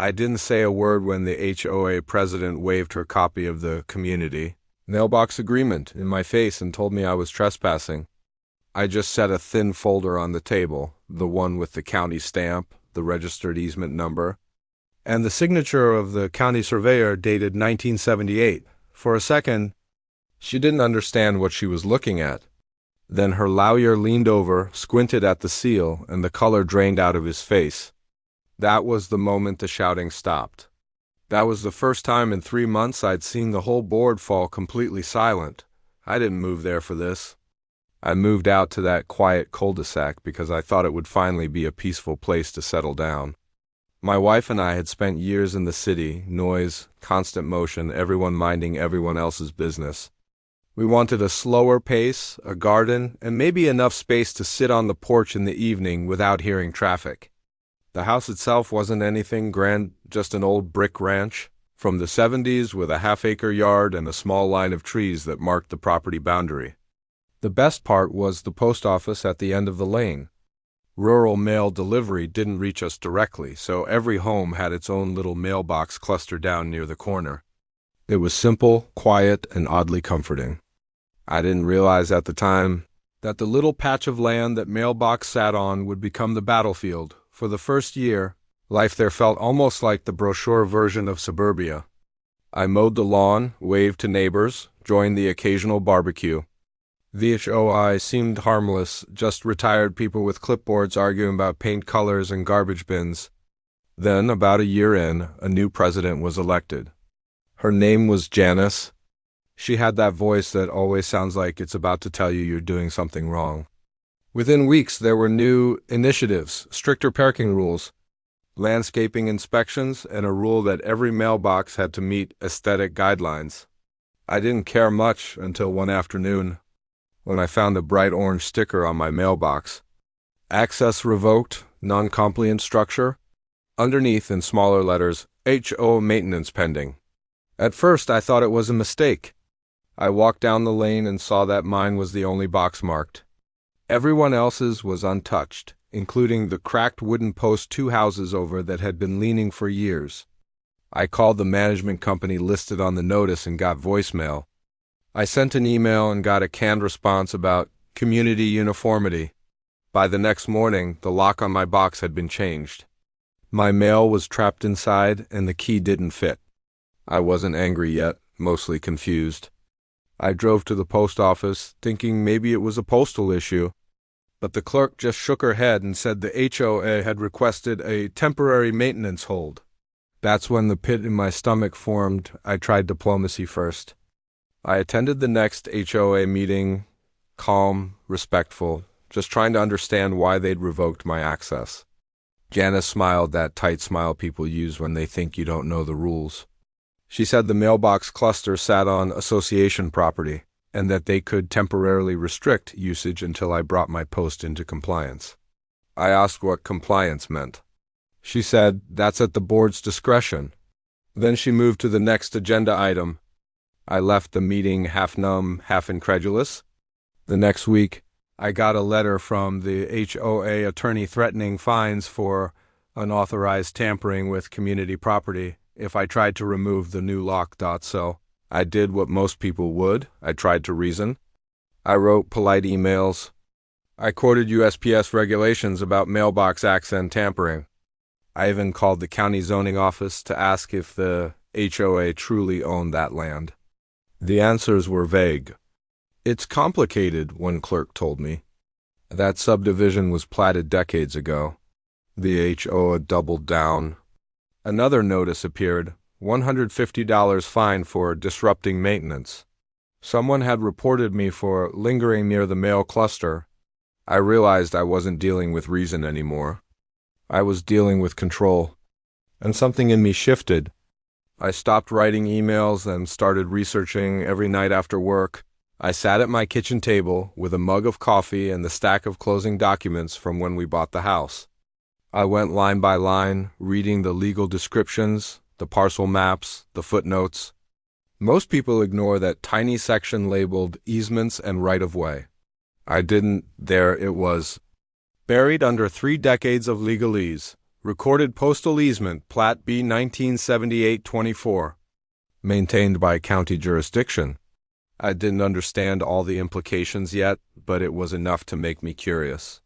I didn't say a word when the HOA president waved her copy of the community mailbox agreement in my face and told me I was trespassing. I just set a thin folder on the table, the one with the county stamp, the registered easement number, and the signature of the county surveyor dated 1978. For a second, she didn't understand what she was looking at. Then her lawyer leaned over, squinted at the seal, and the color drained out of his face. That was the moment the shouting stopped. That was the first time in 3 months I'd seen the whole board fall completely silent. I didn't move there for this. I moved out to that quiet cul-de-sac because I thought it would finally be a peaceful place to settle down. My wife and I had spent years in the city, noise, constant motion, everyone minding everyone else's business. We wanted a slower pace, a garden, and maybe enough space to sit on the porch in the evening without hearing traffic. The house itself wasn't anything grand, just an old brick ranch from the 70s with a half-acre yard and a small line of trees that marked the property boundary. The best part was the post office at the end of the lane. Rural mail delivery didn't reach us directly, so every home had its own little mailbox clustered down near the corner. It was simple, quiet, and oddly comforting. I didn't realize at the time that the little patch of land that mailbox sat on would become the battlefield. For the first year, life there felt almost like the brochure version of suburbia. I mowed the lawn, waved to neighbors, joined the occasional barbecue. The HOA seemed harmless, just retired people with clipboards arguing about paint colors and garbage bins. Then, about a year in, a new president was elected. Her name was Janice. She had that voice that always sounds like it's about to tell you you're doing something wrong. Within weeks, there were new initiatives, stricter parking rules, landscaping inspections, and a rule that every mailbox had to meet aesthetic guidelines. I didn't care much until one afternoon when I found a bright orange sticker on my mailbox. Access revoked, non-compliant structure. Underneath, in smaller letters, HOA maintenance pending. At first, I thought it was a mistake. I walked down the lane and saw that mine was the only box marked. Everyone else's was untouched, including the cracked wooden post 2 houses over that had been leaning for years. I called the management company listed on the notice and got voicemail. I sent an email and got a canned response about community uniformity. By the next morning, the lock on my box had been changed. My mail was trapped inside and the key didn't fit. I wasn't angry yet, mostly confused. I drove to the post office, thinking maybe it was a postal issue. But the clerk just shook her head and said the HOA had requested a temporary maintenance hold. That's when the pit in my stomach formed. I tried diplomacy first. I attended the next HOA meeting, calm, respectful, just trying to understand why they'd revoked my access. Janice smiled, that tight smile people use when they think you don't know the rules. She said the mailbox cluster sat on association property, and that they could temporarily restrict usage until I brought my post into compliance. I asked what compliance meant. She said, that's at the board's discretion. Then she moved to the next agenda item. I left the meeting half numb, half incredulous. The next week, I got a letter from the HOA attorney threatening fines for unauthorized tampering with community property if I tried to remove the new lock. So I did what most people would. I tried to reason. I wrote polite emails. I quoted USPS regulations about mailbox acts and tampering. I even called the county zoning office to ask if the HOA truly owned that land. The answers were vague. It's complicated, one clerk told me. That subdivision was platted decades ago. The HOA doubled down. Another notice appeared, $150 fine for disrupting maintenance. Someone had reported me for lingering near the mail cluster. I realized I wasn't dealing with reason anymore. I was dealing with control. And something in me shifted. I stopped writing emails and started researching every night after work. I sat at my kitchen table with a mug of coffee and the stack of closing documents from when we bought the house. I went line by line, reading the legal descriptions, the parcel maps, the footnotes. Most people ignore that tiny section labeled easements and right-of-way. I didn't. There it was. Buried under 3 decades of legalese, Recorded postal easement, Plat B 1978-24. Maintained by county jurisdiction. I didn't understand all the implications yet, but it was enough to make me curious.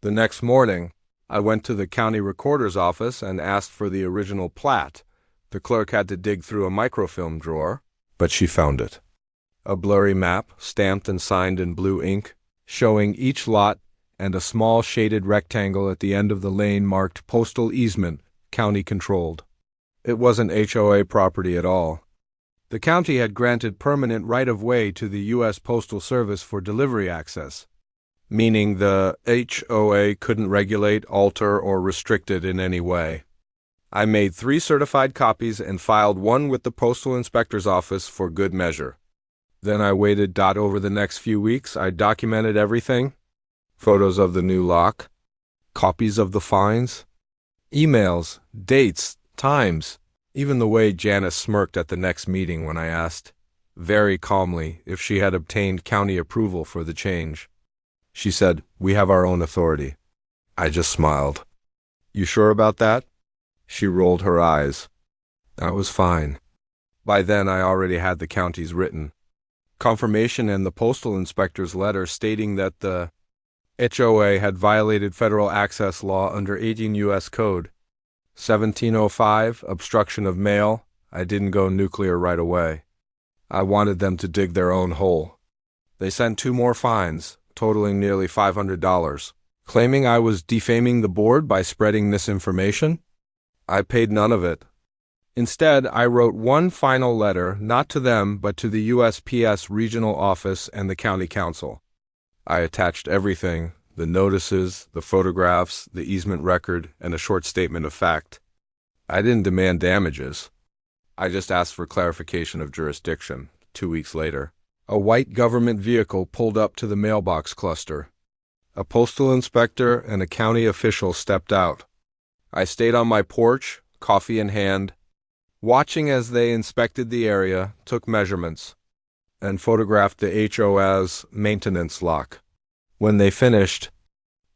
The next morning, I went to the county recorder's office and asked for the original plat. The clerk had to dig through a microfilm drawer, but she found it. A blurry map, stamped and signed in blue ink, showing each lot and a small shaded rectangle at the end of the lane marked postal easement, county controlled. It wasn't HOA property at all. The county had granted permanent right-of-way to the U.S. Postal Service for delivery access, meaning the HOA couldn't regulate, alter, or restrict it in any way. I made 3 certified copies and filed one with the Postal Inspector's office for good measure. Then I waited. Over the next few weeks, I documented everything. Photos of the new lock, copies of the fines, emails, dates, times, even the way Janice smirked at the next meeting when I asked, very calmly, if she had obtained county approval for the change. She said, "We have our own authority." I just smiled. "You sure about that?" She rolled her eyes. I was fine. By then I already had the counties written. Confirmation and the postal inspector's letter stating that the HOA had violated federal access law under 18 U.S. Code 1705, obstruction of mail. I didn't go nuclear right away. I wanted them to dig their own hole. They sent 2 more fines, totaling nearly $500, claiming I was defaming the board by spreading misinformation. I paid none of it. Instead, I wrote one final letter, not to them, but to the USPS regional office and the county council. I attached everything, the notices, the photographs, the easement record, and a short statement of fact. I didn't demand damages. I just asked for clarification of jurisdiction. 2 weeks later, a white government vehicle pulled up to the mailbox cluster. A postal inspector and a county official stepped out. I stayed on my porch, coffee in hand, watching as they inspected the area, took measurements, and photographed the HOA's maintenance lock. When they finished,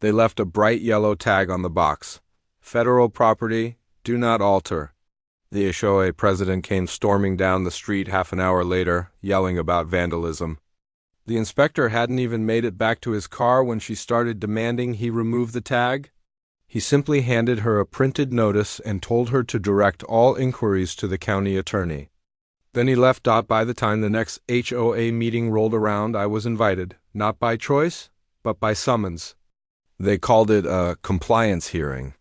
they left a bright yellow tag on the box. Federal property, do not alter. The HOA president came storming down the street half an hour later, yelling about vandalism. The inspector hadn't even made it back to his car when she started demanding he remove the tag. He simply handed her a printed notice and told her to direct all inquiries to the county attorney. Then he left. By the time the next HOA meeting rolled around, I was invited, not by choice, but by summons. They called it a compliance hearing.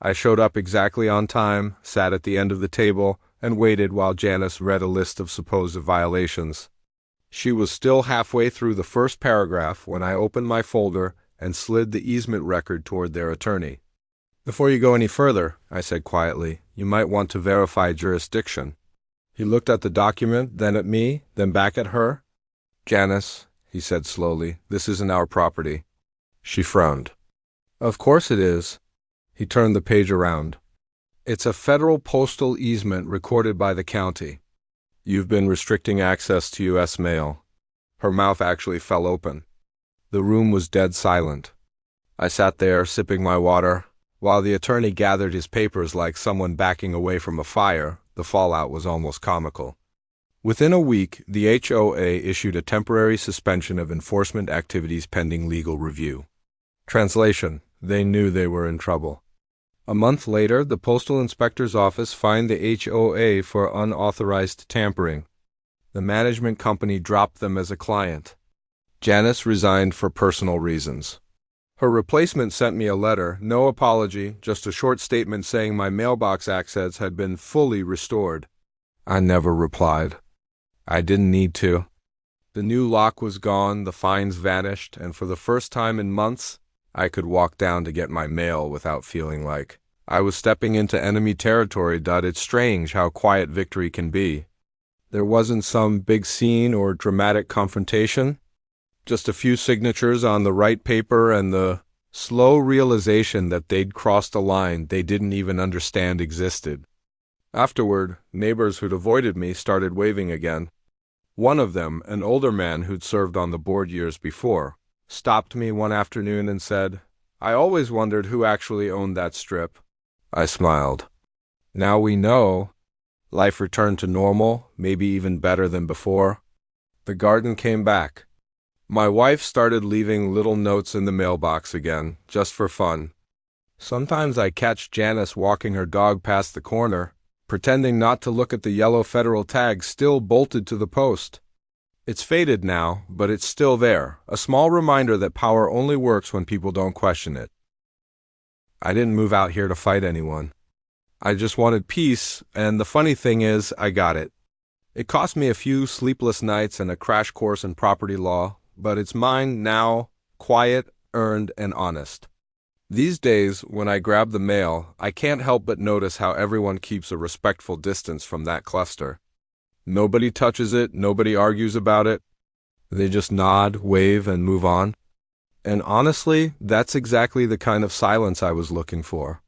I showed up exactly on time, sat at the end of the table, and waited while Janice read a list of supposed violations. She was still halfway through the first paragraph when I opened my folder and slid the easement record toward their attorney. "Before you go any further," I said quietly, "you might want to verify jurisdiction." He looked at the document, then at me, then back at her. "Janice," he said slowly, "this isn't our property." She frowned. "Of course it is." He turned the page around. "It's a federal postal easement recorded by the county. You've been restricting access to U.S. mail." Her mouth actually fell open. The room was dead silent. I sat there, sipping my water, while the attorney gathered his papers like someone backing away from a fire. The fallout was almost comical. Within a week, the HOA issued a temporary suspension of enforcement activities pending legal review. Translation: they knew they were in trouble. A month later, the postal inspector's office fined the HOA for unauthorized tampering. The management company dropped them as a client. Janice resigned for personal reasons. Her replacement sent me a letter, no apology, just a short statement saying my mailbox access had been fully restored. I never replied. I didn't need to. The new lock was gone, the fines vanished, and for the first time in months, I could walk down to get my mail without feeling like I was stepping into enemy territory. It's strange how quiet victory can be. There wasn't some big scene or dramatic confrontation. Just a few signatures on the right paper and the slow realization that they'd crossed a line they didn't even understand existed. Afterward, neighbors who'd avoided me started waving again. One of them, an older man who'd served on the board years before, stopped me one afternoon and said, "I always wondered who actually owned that strip." I smiled. Now we know. Life returned to normal, maybe even better than before. The garden came back. My wife started leaving little notes in the mailbox again, just for fun. Sometimes I catch Janice walking her dog past the corner, pretending not to look at the yellow federal tag still bolted to the post. It's faded now, but it's still there, a small reminder that power only works when people don't question it. I didn't move out here to fight anyone. I just wanted peace, and the funny thing is, I got it. It cost me a few sleepless nights and a crash course in property law, but it's mine now, quiet, earned, and honest. These days, when I grab the mail, I can't help but notice how everyone keeps a respectful distance from that cluster. Nobody touches it, nobody argues about it. They just nod, wave, and move on. And honestly, that's exactly the kind of silence I was looking for.